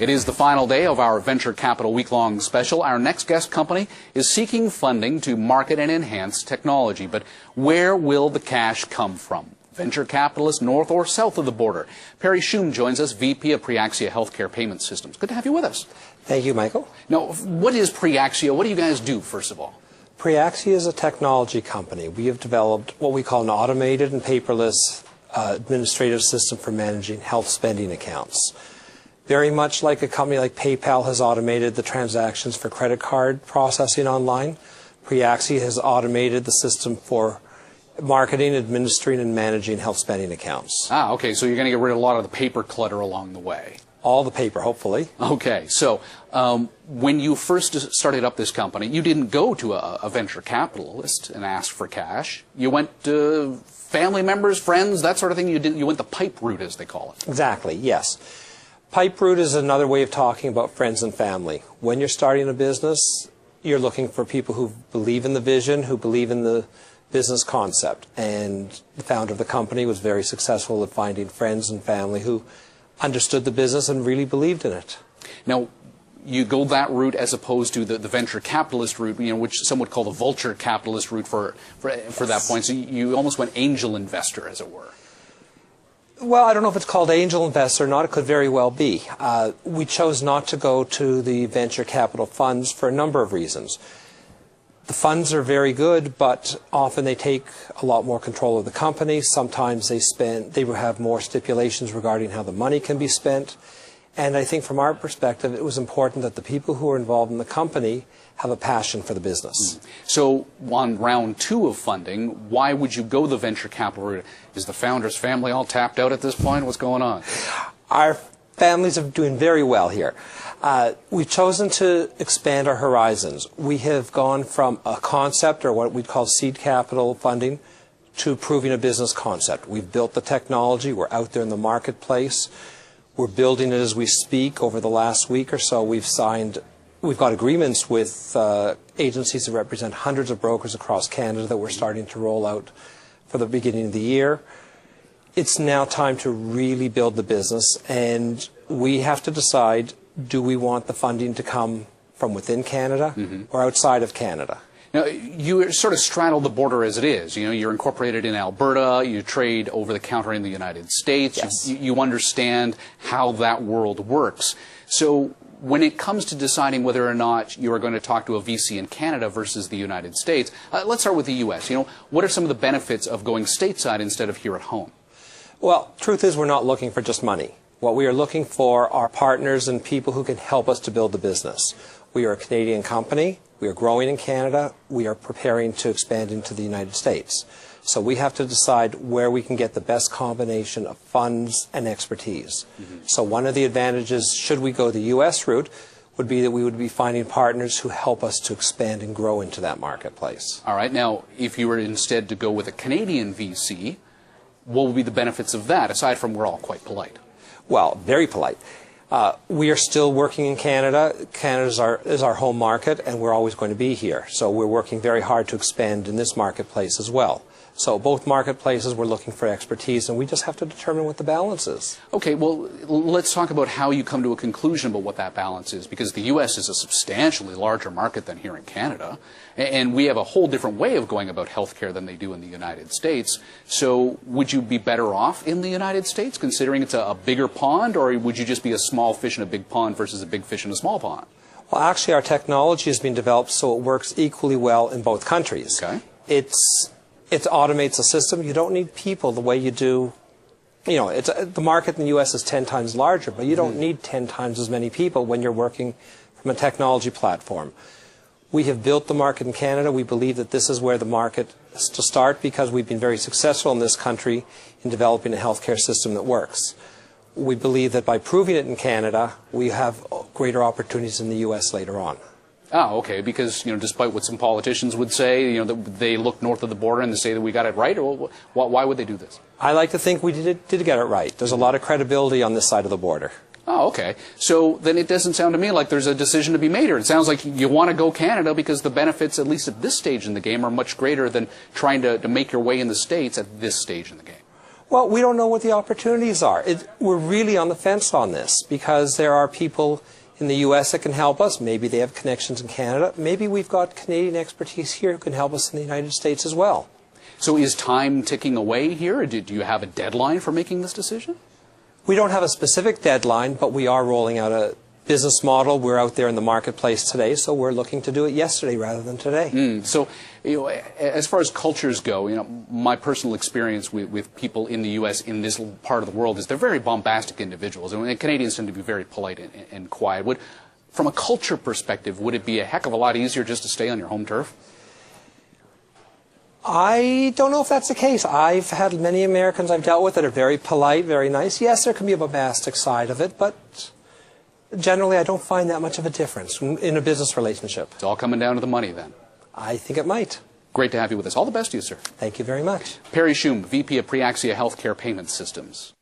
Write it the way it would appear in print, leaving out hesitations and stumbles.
It is the final day of our Venture Capital Week-long special. Our next guest company is seeking funding to market and enhance technology. But where will the cash come from? Venture capitalists north or south of the border? Perry Shum joins us, VP of PreAxia Healthcare Payment Systems. Good to have you with us. Thank you, Michael. Now, what is PreAxia? What do you guys do, first of all? PreAxia is a technology company. We have developed what we call an automated and paperless administrative system for managing health spending accounts. Very much like a company like PayPal has automated the transactions for credit card processing online, PreAxia has automated the system for marketing, administering, and managing health spending accounts. Ah, okay, so you're going to get rid of a lot of the paper clutter along the way. All the paper, hopefully. Okay, so when you first started up this company, you didn't go to a venture capitalist and ask for cash. You went to family members, friends, that sort of thing. You went the pipe route, as they call it. Exactly, yes. Pipe route is another way of talking about friends and family. When you're starting a business, you're looking for people who believe in the vision, who believe in the business concept. And the founder of the company was very successful at finding friends and family who understood the business and really believed in it. Now, you go that route as opposed to the venture capitalist route, which some would call the vulture capitalist route for that point. So you almost went angel investor, as it were. Well, I don't know if it's called angel investor or not. It could very well be. We chose not to go to the venture capital funds for a number of reasons. The funds are very good, but often they take a lot more control of the company. Sometimes they have more stipulations regarding how the money can be spent. And I think from our perspective, it was important that the people who are involved in the company have a passion for the business. So on round 2 of funding, why would you go the venture capital route? Is the founder's family all tapped out at this point? What's going on? Our families are doing very well here. We've chosen to expand our horizons. We have gone from a concept, or what we'd call seed capital funding, to proving a business concept. We've built the technology. We're out there in the marketplace. We're building it as we speak. Over the last week or so, we've got agreements with agencies that represent hundreds of brokers across Canada that we're starting to roll out for the beginning of the year. It's now time to really build the business, and we have to decide, do we want the funding to come from within Canada or outside of Canada? Now, you sort of straddle the border as it is. You're incorporated in Alberta, you trade over the counter in the United States, yes. You understand how that world works. So when it comes to deciding whether or not you are going to talk to a VC in Canada versus the United States, let's start with the U.S. What are some of the benefits of going stateside instead of here at home? Well, truth is we're not looking for just money. What we are looking for are partners and people who can help us to build the business. We are a Canadian company. We are growing in Canada. We are preparing to expand into the United States. So we have to decide where we can get the best combination of funds and expertise. So one of the advantages, should we go the U.S. route, would be that we would be finding partners who help us to expand and grow into that marketplace. All right. Now, if you were instead to go with a Canadian VC, what would be the benefits of that, aside from we're all quite polite? Well, very polite. We are still working in Canada. Canada is our home market, and we're always going to be here. So we're working very hard to expand in this marketplace as well. So both marketplaces, we're looking for expertise, and we just have to determine what the balance is. Okay, well, let's talk about how you come to a conclusion about what that balance is, because the U.S. is a substantially larger market than here in Canada, and we have a whole different way of going about healthcare than they do in the United States. So would you be better off in the United States, considering it's a bigger pond, or would you just be a small fish in a big pond versus a big fish in a small pond? Well, actually, our technology has been developed so it works equally well in both countries. Okay. It automates the system. You don't need people the way you do. The market in the U.S. is 10 times larger, but you don't need 10 times as many people when you're working from a technology platform. We have built the market in Canada. We believe that this is where the market is to start because we've been very successful in this country in developing a healthcare system that works. We believe that by proving it in Canada, we have greater opportunities in the U.S. later on. Oh, okay, because, despite what some politicians would say, that they look north of the border and they say that we got it right, or why would they do this? I like to think we did get it right. There's a lot of credibility on this side of the border. Oh, okay. So then it doesn't sound to me like there's a decision to be made here. It sounds like you want to go Canada because the benefits, at least at this stage in the game, are much greater than trying to make your way in the States at this stage in the game. Well, we don't know what the opportunities are. We're really on the fence on this because there are people in the U.S. that can help us. Maybe they have connections in Canada. Maybe we've got Canadian expertise here who can help us in the United States as well. So is time ticking away here? Do you have a deadline for making this decision? We don't have a specific deadline, but we are rolling out a business model. We're out there in the marketplace today, so we're looking to do it yesterday rather than today. So, as far as cultures go, my personal experience with people in the U.S. in this part of the world is they're very bombastic individuals, and Canadians tend to be very polite and quiet. From a culture perspective, would it be a heck of a lot easier just to stay on your home turf? I don't know if that's the case. I've had many Americans I've dealt with that are very polite, very nice. Yes, there can be a bombastic side of it, but generally, I don't find that much of a difference in a business relationship. It's all coming down to the money, then. I think it might. Great to have you with us. All the best to you, sir. Thank you very much. Perry Shum, VP of PreAxia Healthcare Payment Systems.